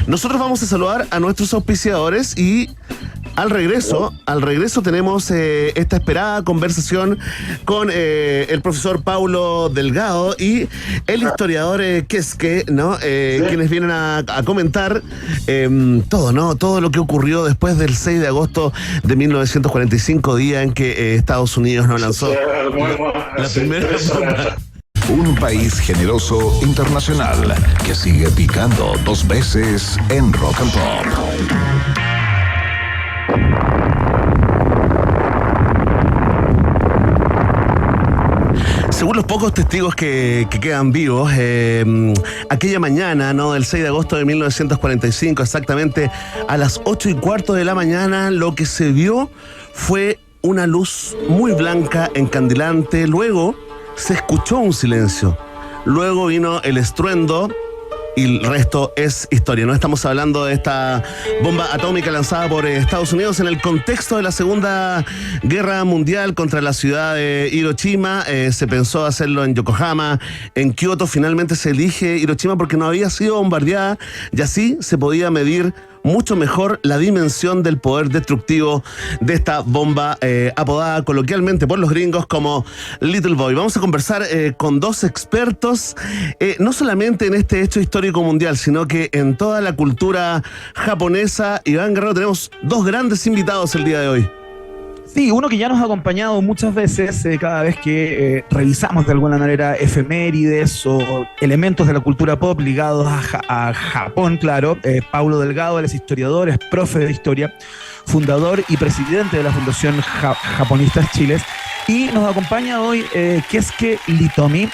Nosotros vamos a saludar a nuestros auspiciadores y al regreso tenemos esta esperada conversación con el profesor Paulo Delgado y el historiador Quesque, ¿no? Quienes vienen a comentar todo, ¿no? Todo lo que ocurrió después del 6 de agosto de 1945, día en que Estados Unidos nos lanzó la primera bomba. Un país generoso internacional que sigue picando 2 veces en Rock and Pop. Según los pocos testigos que quedan vivos, aquella mañana, ¿no?, del 6 de agosto de 1945, exactamente a las 8:15 de la mañana, lo que se vio fue una luz muy blanca, encandilante. Luego se escuchó un silencio. Luego vino el estruendo y el resto es historia. No estamos hablando de esta bomba atómica lanzada por Estados Unidos en el contexto de la Segunda Guerra Mundial contra la ciudad de Hiroshima. Se pensó hacerlo en Yokohama, en Kioto. Finalmente se elige Hiroshima porque no había sido bombardeada y así se podía medir mucho mejor la dimensión del poder destructivo de esta bomba apodada coloquialmente por los gringos como Little Boy. Vamos a conversar con 2 expertos, no solamente en este hecho histórico mundial, sino que en toda la cultura japonesa. Iván Guerrero, tenemos 2 grandes invitados el día de hoy. Sí, uno que ya nos ha acompañado muchas veces, cada vez que revisamos de alguna manera efemérides o elementos de la cultura pop ligados a Japón, claro. Paulo Delgado, él es historiador, es profe de historia, fundador y presidente de la Fundación Japonistas Chile. Y nos acompaña hoy Keisuke Hitomi,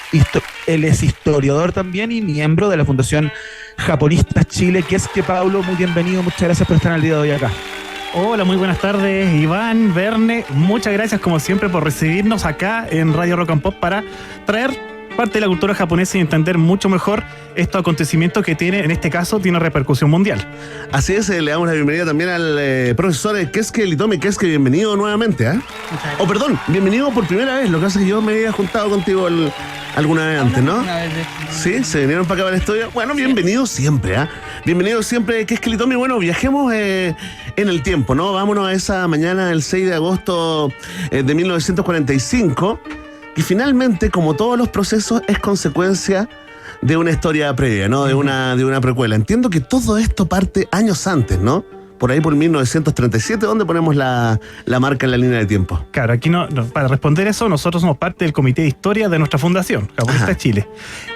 él es historiador también y miembro de la Fundación Japonistas Chile. Keisuke, Paulo, muy bienvenido, muchas gracias por estar en el día de hoy acá. Hola, muy buenas tardes, Iván, Verne. Muchas gracias, como siempre, por recibirnos acá en Radio Rock and Pop para traer parte de la cultura japonesa y entender mucho mejor estos acontecimientos que tiene, en este caso, tiene repercusión mundial. Así es, le damos la bienvenida también al profesor Keisuke Hitomi. Keisuke, bienvenido nuevamente, ¿eh? Oh, perdón, bienvenido por primera vez. Lo que pasa es que yo me había juntado contigo alguna vez antes, ¿no? Sí, se vinieron para acá para el estudio. Bueno, bienvenido siempre, ¿ah? Bienvenido siempre, Keisuke Hitomi. Bueno, viajemos en el tiempo, ¿no? Vámonos a esa mañana del 6 de agosto de 1945, que finalmente, como todos los procesos, es consecuencia de una historia previa, ¿no? De una precuela. Entiendo que todo esto parte años antes, ¿no? Por ahí por 1937, ¿dónde ponemos la marca en la línea de tiempo? Claro, aquí para responder eso, nosotros somos parte del Comité de Historia de nuestra fundación, Japonistas Chile.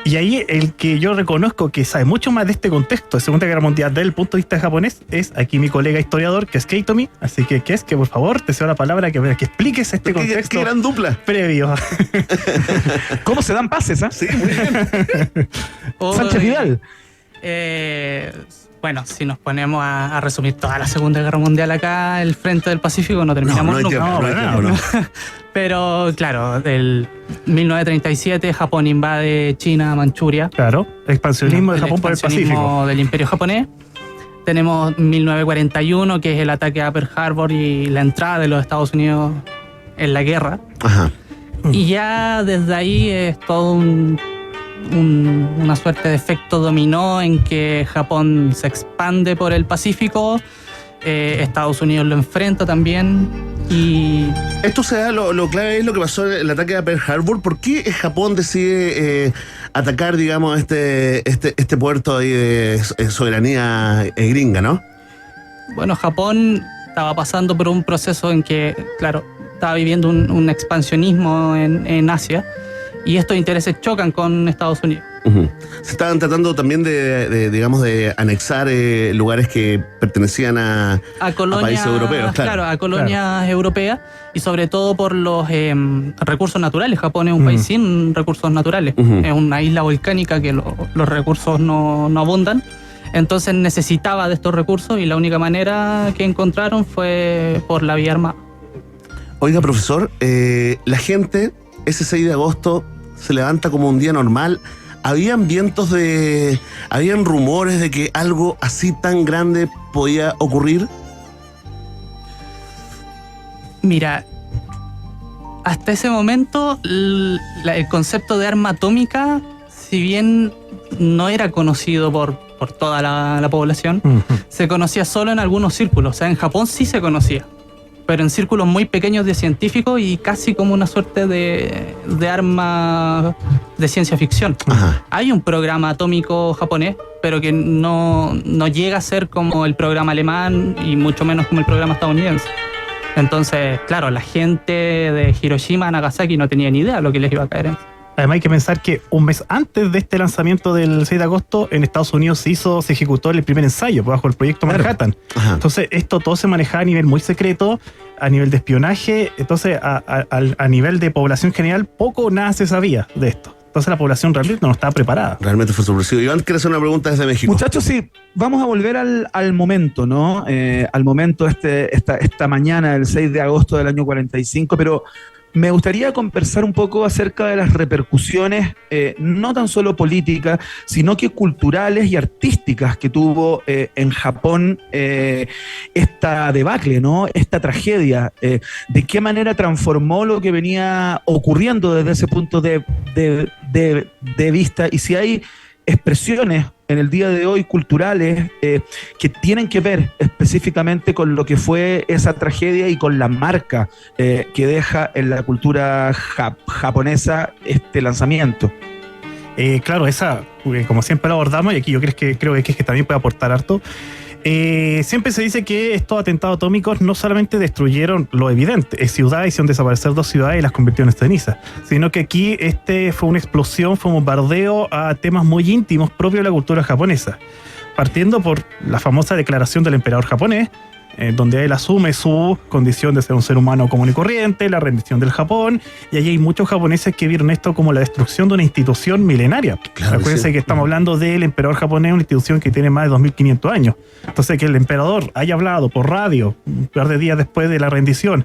Y ahí el que yo reconozco que sabe mucho más de este contexto de Segunda Guerra Mundial desde el punto de vista japonés es aquí mi colega historiador, Keisuke Hitomi. Así que, Keisuke, por favor, te cedo la palabra que expliques este contexto. ¡Qué gran dupla! Previo. ¿Cómo se dan pases, ah? Sí, muy bien. Sánchez Vidal. Bueno, si nos ponemos a resumir toda la Segunda Guerra Mundial acá, el frente del Pacífico, no terminamos nunca. No. Pero, claro, del 1937 Japón invade China, Manchuria. Claro, expansionismo de Japón por el Pacífico. Del Imperio japonés. Tenemos 1941, que es el ataque a Pearl Harbor y la entrada de los Estados Unidos en la guerra. Ajá. Y ya desde ahí es todo una suerte de efecto dominó en que Japón se expande por el Pacífico, Estados Unidos lo enfrenta también y... Esto se da, lo clave es lo que pasó en el ataque a Pearl Harbor. ¿Por qué Japón decide atacar, digamos, este puerto ahí de soberanía gringa, ¿no? Bueno, Japón estaba pasando por un proceso en que, claro, estaba viviendo un expansionismo en Asia. Y estos intereses chocan con Estados Unidos. Uh-huh. Se estaban tratando también de anexar lugares que pertenecían a países europeos. Claro, a colonias europeas y sobre todo por los recursos naturales. Japón es un país sin recursos naturales. Es una isla volcánica que los recursos no abundan. Entonces necesitaba de estos recursos y la única manera que encontraron fue por la vía armada. Oiga, profesor, la gente ese 6 de agosto se levanta como un día normal. Habían rumores de que algo así tan grande podía ocurrir. Mira, hasta ese momento el concepto de arma atómica, si bien no era conocido por por toda la población, Ujú. se conocía solo en algunos círculos. O sea, en Japón sí se conocía, pero en círculos muy pequeños de científicos y casi como una suerte de arma de ciencia ficción. Ajá. Hay un programa atómico japonés, pero que no llega a ser como el programa alemán y mucho menos como el programa estadounidense. Entonces, claro, la gente de Hiroshima, Nagasaki no tenía ni idea de lo que les iba a caer. Además hay que pensar que un mes antes de este lanzamiento del 6 de agosto, en Estados Unidos se ejecutó el primer ensayo bajo el proyecto Manhattan. Ajá. Entonces esto todo se manejaba a nivel muy secreto, a nivel de espionaje. Entonces a nivel de población general poco o nada se sabía de esto. Entonces la población realmente no estaba preparada. Realmente fue sorpresivo. Iván quiere hacer una pregunta desde México. Muchachos, sí, vamos a volver al momento, ¿no? Al momento esta mañana del 6 de agosto del año 45, pero me gustaría conversar un poco acerca de las repercusiones, no tan solo políticas, sino que culturales y artísticas que tuvo en Japón esta debacle, ¿no? Esta tragedia. ¿De qué manera transformó lo que venía ocurriendo desde ese punto de vista? Y si hay expresiones en el día de hoy culturales que tienen que ver específicamente con lo que fue esa tragedia y con la marca que deja en la cultura japonesa este lanzamiento. Claro, esa, como siempre lo abordamos, y aquí yo creo que también puede aportar harto. Siempre se dice que estos atentados atómicos no solamente destruyeron lo evidente, ciudades, hicieron desaparecer 2 ciudades y las convirtieron en cenizas, sino que aquí fue una explosión, fue un bombardeo a temas muy íntimos propios de la cultura japonesa, partiendo por la famosa declaración del emperador japonés, donde él asume su condición de ser un ser humano común y corriente, la rendición del Japón, y allí hay muchos japoneses que vieron esto como la destrucción de una institución milenaria. Claro, Acuérdense sí. que estamos hablando del emperador japonés, una institución que tiene más de 2500 años. Entonces, que el emperador haya hablado por radio un par de días después de la rendición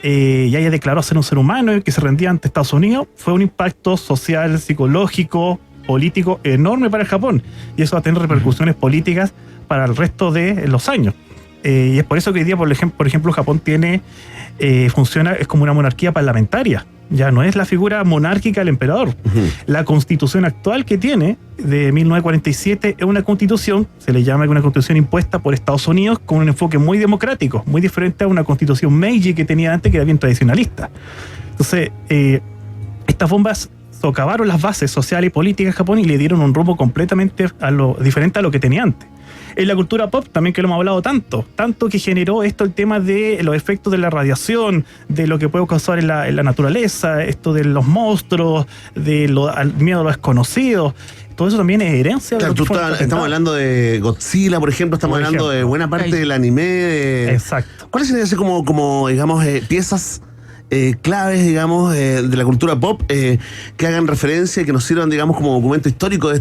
y haya declarado ser un ser humano y que se rendía ante Estados Unidos, fue un impacto social, psicológico, político enorme para el Japón, y eso va a tener repercusiones políticas para el resto de los años. Y es por eso que hoy día, por ejemplo, Japón funciona, es como una monarquía parlamentaria. Ya no es la figura monárquica del emperador. La constitución actual que tiene, de 1947, es una constitución, se le llama una constitución impuesta por Estados Unidos, con un enfoque muy democrático, muy diferente a una constitución Meiji que tenía antes, que era bien tradicionalista. Entonces, estas bombas socavaron las bases sociales y políticas de Japón y le dieron un rumbo completamente diferente a lo que tenía antes. En la cultura pop también, que lo hemos hablado tanto que generó esto el tema de los efectos de la radiación, de lo que puede causar en la naturaleza, esto de los monstruos, al miedo a lo desconocido. Todo eso también es herencia. Claro, de lo que fue el atentado. estamos hablando de Godzilla, por ejemplo, estamos hablando de buena parte del anime. Exacto. ¿Cuáles serían así como digamos, piezas claves, digamos, de la cultura pop que hagan referencia y que nos sirvan, digamos, como documento histórico de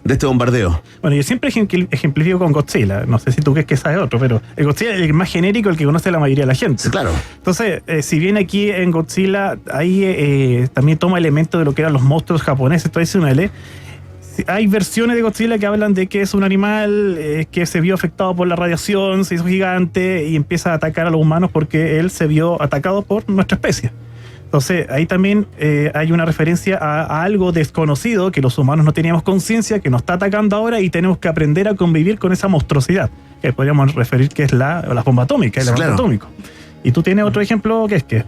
este bombardeo? Bueno, yo siempre ejemplifico con Godzilla. No sé si tú crees que esa es otro, pero el Godzilla es el más genérico, el que conoce la mayoría de la gente. Sí, claro. Entonces, si bien aquí en Godzilla ahí también toma elementos de lo que eran los monstruos japoneses tradicionales, hay versiones de Godzilla que hablan de que es un animal que se vio afectado por la radiación, se hizo gigante y empieza a atacar a los humanos porque él se vio atacado por nuestra especie. Entonces, ahí también hay una referencia a algo desconocido que los humanos no teníamos conciencia, que nos está atacando ahora y tenemos que aprender a convivir con esa monstruosidad, que podríamos referir que es la bomba atómica, el Claro. atómico. ¿Y tú tienes otro ejemplo que es que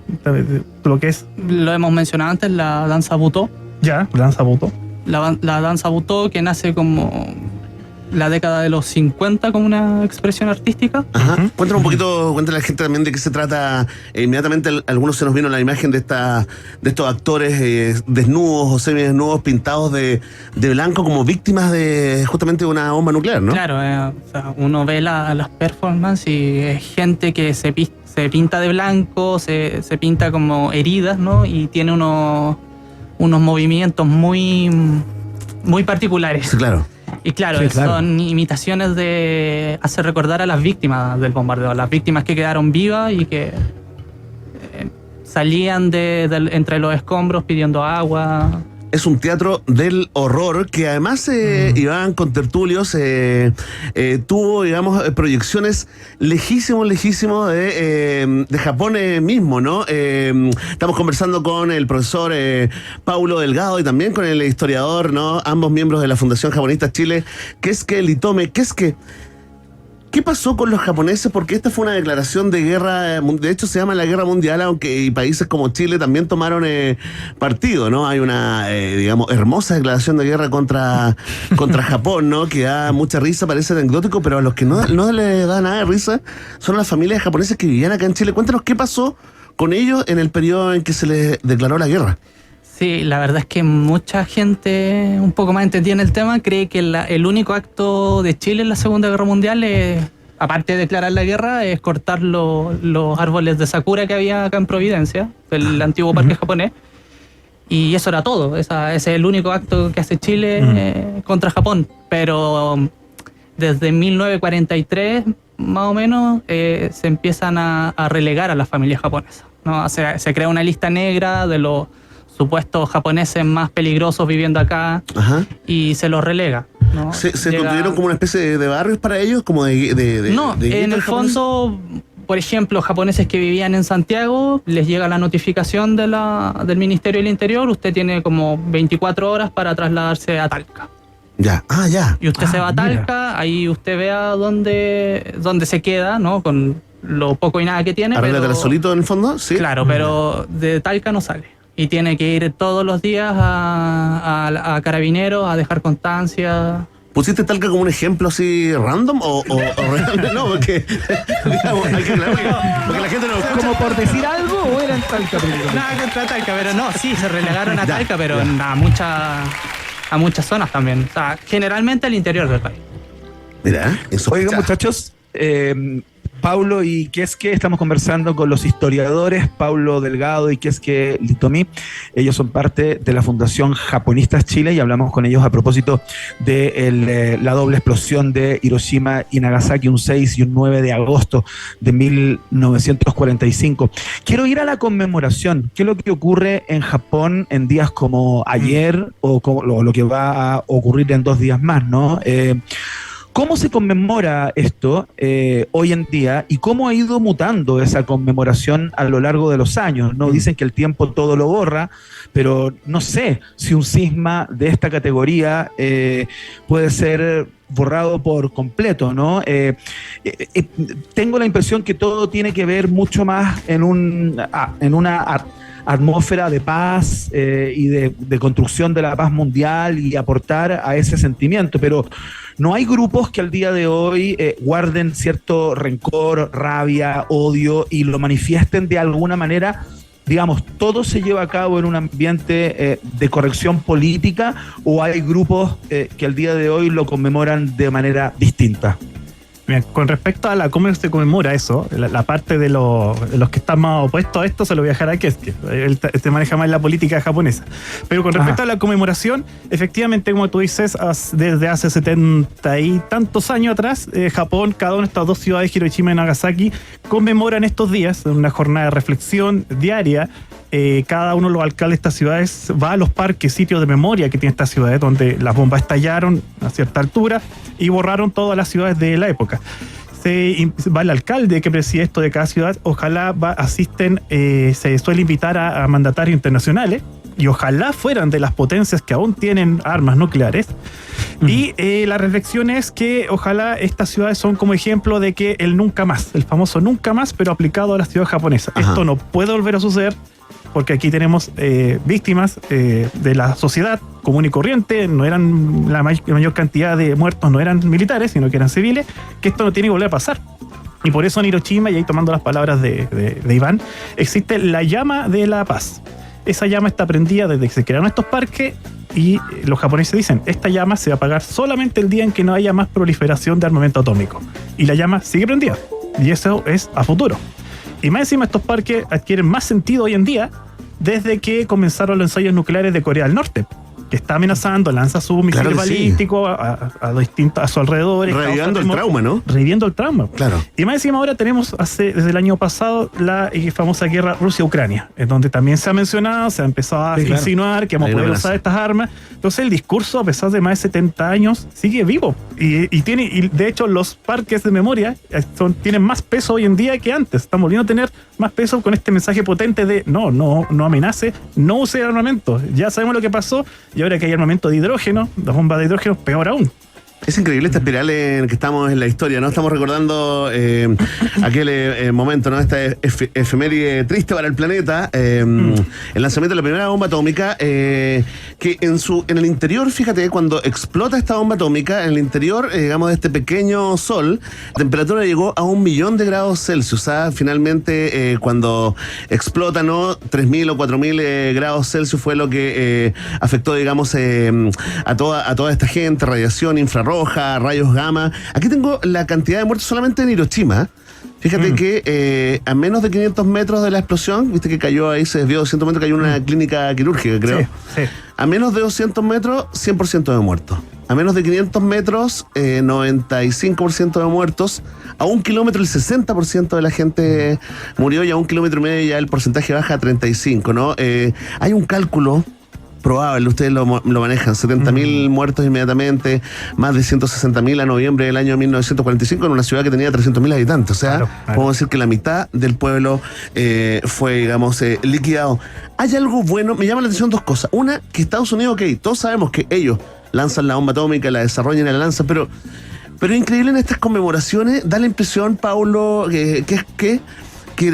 lo que es Lo hemos mencionado antes, la danza Butô. ya, lanza voto? La danza Butô, que nace como la década de los 50 como una expresión artística. Ajá. Cuéntanos un poquito, cuéntale a la gente también de qué se trata. Inmediatamente algunos se nos vino la imagen de estos actores desnudos o semidesnudos pintados de blanco como víctimas de justamente una bomba nuclear, ¿no? Claro, o sea, uno ve las performances y es gente que se pinta de blanco, se pinta como heridas, ¿no? Y tiene unos movimientos muy particulares. Sí, claro. Y claro, Sí, claro. son imitaciones hacer recordar a las víctimas del bombardeo, las víctimas que quedaron vivas y que salían entre los escombros pidiendo agua. es un teatro del horror que además, Iván, con tertulios, tuvo, digamos, proyecciones lejísimos de Japón mismo, ¿no? Estamos conversando con el profesor Paulo Delgado y también con el historiador, ¿no? Ambos miembros de la Fundación Japonistas Chile, Keisuke Litome. ¿Qué pasó con los japoneses? Porque esta fue una declaración de guerra, de hecho se llama la Guerra Mundial, aunque países como Chile también tomaron partido, ¿no? Hay una, digamos, hermosa declaración de guerra contra Japón, ¿no? Que da mucha risa, parece anecdótico, pero a los que no le da nada de risa son las familias japonesas que vivían acá en Chile. Cuéntanos qué pasó con ellos en el periodo en que se les declaró la guerra. Sí, la verdad es que mucha gente un poco más entendida en el tema cree que el único acto de Chile en la Segunda Guerra Mundial es, aparte de declarar la guerra, es cortar los árboles de sakura que había acá en Providencia, el antiguo parque japonés, y eso era todo. Ese es el único acto que hace Chile contra Japón. Pero desde 1943, más o menos, se empiezan a relegar a las familias japonesas, ¿no? Se crea una lista negra de los supuestos japoneses más peligrosos viviendo acá. Ajá. Y se los relega, ¿no? ¿Se construyeron como una especie de barrios para ellos? Como no, en el fondo, por ejemplo, japoneses que vivían en Santiago, les llega la notificación del Ministerio del Interior, usted tiene como 24 horas para trasladarse a Talca. Ya, ya. Y usted se va a Talca, ahí usted vea dónde se queda, ¿no? Con lo poco y nada que tiene. ¿Arreglatela solito en el fondo? Sí. Claro, pero de Talca no sale. Y tiene que ir todos los días a Carabineros a dejar constancia. ¿Pusiste Talca como un ejemplo así random o no? Porque, digamos, porque la gente no escucha. ¿Como por decir algo o era en Talca primero? Nada contra Talca, pero no, sí, se relegaron a Talca, pero a muchas zonas también. O sea, generalmente al interior del país. Mira, oigan, muchachos, Paulo y Keisuke, estamos conversando con los historiadores Paulo Delgado y Keisuke Litome. Ellos son parte de la Fundación Japonistas Chile y hablamos con ellos a propósito de la doble explosión de Hiroshima y Nagasaki, un 6 y un 9 de agosto de 1945. Quiero ir a la conmemoración. ¿Qué es lo que ocurre en Japón en días como ayer o lo que va a ocurrir en 2 días más, ¿no? ¿Cómo se conmemora esto hoy en día y cómo ha ido mutando esa conmemoración a lo largo de los años, ¿no? Dicen que el tiempo todo lo borra, pero no sé si un sisma de esta categoría puede ser borrado por completo, ¿no? Tengo la impresión que todo tiene que ver mucho más en una atmósfera de paz y de construcción de la paz mundial y aportar a ese sentimiento, pero no hay grupos que al día de hoy guarden cierto rencor, rabia, odio y lo manifiesten de alguna manera. Digamos, ¿todo se lleva a cabo en un ambiente de corrección política o hay grupos que al día de hoy lo conmemoran de manera distinta? Bien, con respecto a cómo se conmemora eso, la parte de los que están más opuestos a esto se lo voy a dejar a Keisuke. Él se maneja más la política japonesa. Pero con respecto a la conmemoración, efectivamente, como tú dices, desde hace 70 y tantos años atrás, Japón, cada una de estas 2 ciudades, Hiroshima y Nagasaki, conmemoran estos días en una jornada de reflexión diaria. Cada uno de los alcaldes de estas ciudades va a los parques, sitios de memoria que tienen estas ciudades, donde las bombas estallaron a cierta altura y borraron todas las ciudades de la época. Va el alcalde que preside esto de cada ciudad, ojalá asisten, se suele invitar a mandatarios internacionales y ojalá fueran de las potencias que aún tienen armas nucleares. Y la reflexión es que ojalá estas ciudades son como ejemplo de que el nunca más, el famoso nunca más, pero aplicado a la ciudad japonesa. Esto no puede volver a suceder, porque aquí tenemos víctimas de la sociedad común y corriente, no eran la mayor cantidad de muertos, no eran militares, sino que eran civiles, que esto no tiene que volver a pasar. Y por eso en Hiroshima, y ahí tomando las palabras de Iván, existe la llama de la paz. Esa llama está prendida desde que se crearon estos parques y los japoneses dicen, esta llama se va a apagar solamente el día en que no haya más proliferación de armamento atómico. Y la llama sigue prendida. Y eso es a futuro. Y más encima estos parques adquieren más sentido hoy en día desde que comenzaron los ensayos nucleares de Corea del Norte. que está amenazando, lanza su misil Claro que balístico a su alrededor. Reviviendo el trauma, ¿no? Reviviendo el trauma. Claro. Y más encima ahora tenemos desde el año pasado la famosa guerra Rusia-Ucrania, en donde también se ha mencionado, se ha empezado a insinuar que vamos a poder usar estas armas. Entonces el discurso, a pesar de más de 70 años, sigue vivo. Y de hecho los parques de memoria tienen más peso hoy en día que antes. Están volviendo a tener más peso con este mensaje potente de no amenace, no use armamento. Ya sabemos lo que pasó y ahora que hay armamento de hidrógeno, las bombas de hidrógeno, peor aún. Es increíble esta espiral en que estamos en la historia, ¿no? Estamos recordando aquel momento, ¿no? Esta efeméride triste para el planeta, el lanzamiento de la primera bomba atómica, que en el interior, fíjate, cuando explota esta bomba atómica, en el interior, digamos, de este pequeño sol, la temperatura llegó a 1.000.000 de grados Celsius. Finalmente, cuando explota, ¿no? 3.000 o 4.000 grados Celsius fue lo que afectó, digamos, a toda esta gente, radiación infrarroja, rayos gamma. Aquí tengo la cantidad de muertos solamente en Hiroshima. Fíjate que a menos de 500 metros de la explosión, viste que cayó ahí, se desvió 200 metros, cayó una clínica quirúrgica, creo. Sí. A menos de 200 metros, 100% de muertos. A menos de 500 metros, 95% de muertos. A 1 kilómetro, el 60% de la gente murió, y a 1,5 kilómetros ya el porcentaje baja a 35%, ¿no? Hay un cálculo probable, ustedes lo manejan, 70.000 muertos inmediatamente, más de 160.000 a noviembre del año 1945 en una ciudad que tenía 300.000 habitantes. O sea, claro. podemos decir que la mitad del pueblo fue, digamos, liquidado. Hay algo bueno, me llama la atención dos cosas. Una, que Estados Unidos, ok, todos sabemos que ellos lanzan la bomba atómica, la desarrollan y la lanzan, pero increíble en estas conmemoraciones, da la impresión, Paulo, que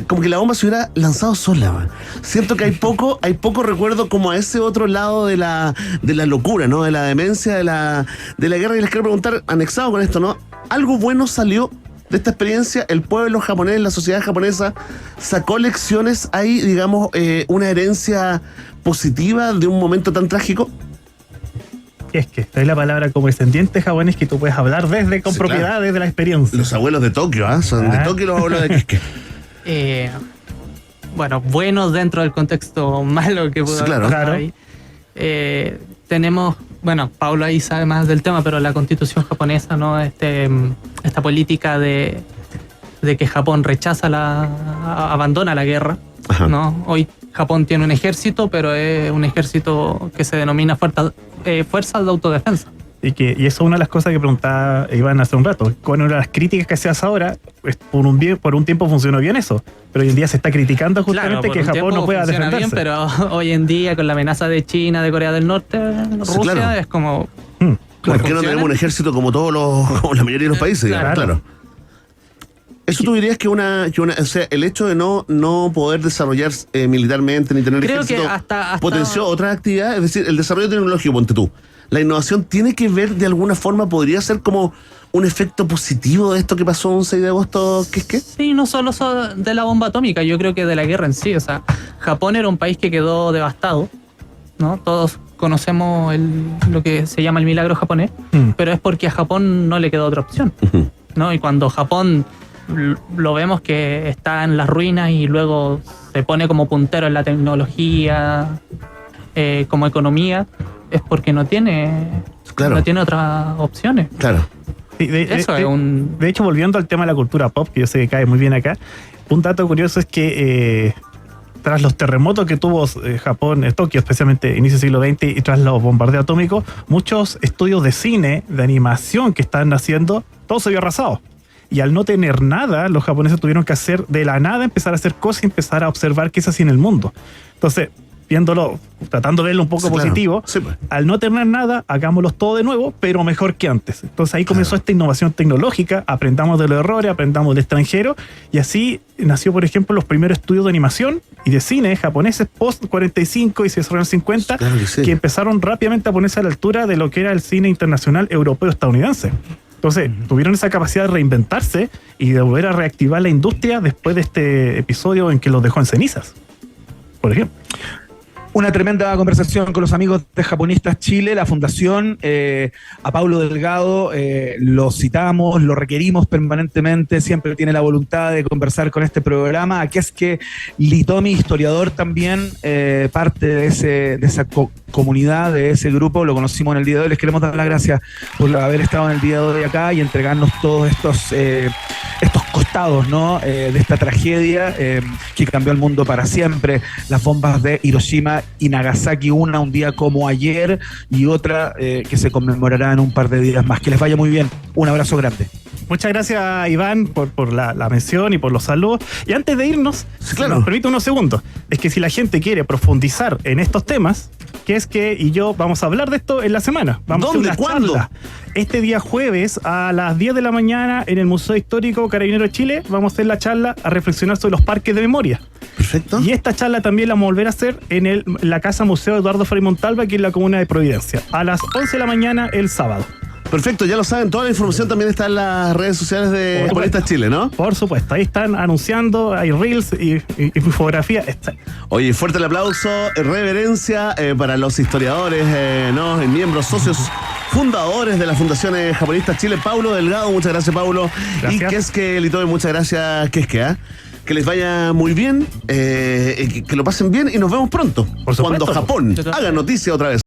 como que la bomba se hubiera lanzado sola, man. Siento que hay poco recuerdo como a ese otro lado de la locura, ¿no? De la demencia, de la guerra. Y les quiero preguntar, anexado con esto, ¿no? ¿Algo bueno salió de esta experiencia? ¿El pueblo japonés, la sociedad japonesa sacó lecciones? ¿Hay, digamos, una herencia positiva de un momento tan trágico? Es que esta es la palabra como descendiente japonés que tú puedes hablar con propiedad, claro, desde la experiencia. Los abuelos de Tokio, son de Tokio los abuelos de Quisque. Bueno, buenos dentro del contexto malo que pudo haber pasado ahí. Tenemos, bueno, Paulo ahí sabe más del tema, pero la constitución japonesa, ¿no? Esta política de que Japón abandona la guerra, ¿no? Hoy Japón tiene un ejército, pero es un ejército que se denomina fuerzas de autodefensa. Y eso es una de las cosas que preguntaba Iván hace un rato. Con una de las críticas que se hace ahora, pues por un tiempo funcionó bien eso, pero hoy en día se está criticando justamente que Japón no pueda defenderse. Bien, pero hoy en día con la amenaza de China, de Corea del Norte, Rusia, claro, es como... ¿Por qué no tenemos un ejército como como la mayoría de los países? Claro. ¿Eso tú dirías que o sea, el hecho de no poder desarrollar militarmente ni tener ejército potenció otras actividades? Es decir, el desarrollo tecnológico, ponte tú. ¿La innovación tiene que ver de alguna forma, podría ser como un efecto positivo de esto que pasó un 6 de agosto? ¿Qué es qué? Sí, no solo de la bomba atómica, yo creo que de la guerra en sí. O sea, Japón era un país que quedó devastado, ¿no? Todos conocemos lo que se llama el milagro japonés, pero es porque a Japón no le quedó otra opción, ¿no? Y cuando Japón lo vemos que está en las ruinas y luego se pone como puntero en la tecnología, como economía, es porque no tiene otras opciones. Claro. Sí, de hecho, volviendo al tema de la cultura pop, que yo sé que cae muy bien acá, un dato curioso es que tras los terremotos que tuvo Japón, Tokio especialmente, inicio del siglo XX, y tras los bombardeos atómicos, muchos estudios de cine, de animación que están haciendo, todo se vio arrasado. Y al no tener nada, los japoneses tuvieron que hacer de la nada, empezar a hacer cosas y empezar a observar qué se hacía en el mundo. Entonces, tratando de verlo un poco positivo, sí, pues, al no tener nada, hagámoslo todo de nuevo, pero mejor que antes. Entonces ahí comenzó esta innovación tecnológica, aprendamos de los errores, aprendamos del extranjero, y así nació, por ejemplo, los primeros estudios de animación y de cine japoneses post-45 y se desarrollaron en 50, que empezaron rápidamente a ponerse a la altura de lo que era el cine internacional europeo estadounidense. Entonces, tuvieron esa capacidad de reinventarse y de volver a reactivar la industria después de este episodio en que los dejó en cenizas, por ejemplo. Una tremenda conversación con los amigos de Japonistas Chile, la fundación. A Paulo Delgado lo citamos, lo requerimos permanentemente, siempre tiene la voluntad de conversar con este programa. Aquí es que Litomi, historiador también, parte de esa comunidad, de ese grupo, lo conocimos en el día de hoy. Les queremos dar las gracias por haber estado en el día de hoy acá y entregarnos todos estos costados, ¿no? De esta tragedia que cambió el mundo para siempre. Las bombas de Hiroshima y Nagasaki, una un día como ayer y otra que se conmemorará en un par de días más. Que les vaya muy bien. Un abrazo grande. Muchas gracias, Iván, por la mención y por los saludos. Y antes de irnos, Sí, claro. si nos permite unos segundos, es que si la gente quiere profundizar en estos temas, y yo vamos a hablar de esto en la semana. Vamos ¿Dónde? a hacer una ¿Cuándo? charla. Este día jueves a las 10 de la mañana en el Museo Histórico Carabinero de Chile vamos a hacer la charla a reflexionar sobre los parques de memoria. Perfecto. Y esta charla también la vamos a volver a hacer en la Casa Museo Eduardo Frei Montalva, aquí en la comuna de Providencia, a las 11 de la mañana el sábado. Perfecto, ya lo saben, toda la información también está en las redes sociales de Japonistas Chile, ¿no? Por supuesto, ahí están anunciando, hay reels y infografía. Oye, fuerte el aplauso, reverencia para los historiadores, ¿no? Miembros, socios, fundadores de la Fundación Japonistas Chile. Paulo Delgado, muchas gracias, Paulo. Gracias. Y Keske Litomi, muchas gracias, Keske, ¿eh? Que les vaya muy bien, que lo pasen bien y nos vemos pronto. Por supuesto. Cuando Japón haga noticia otra vez.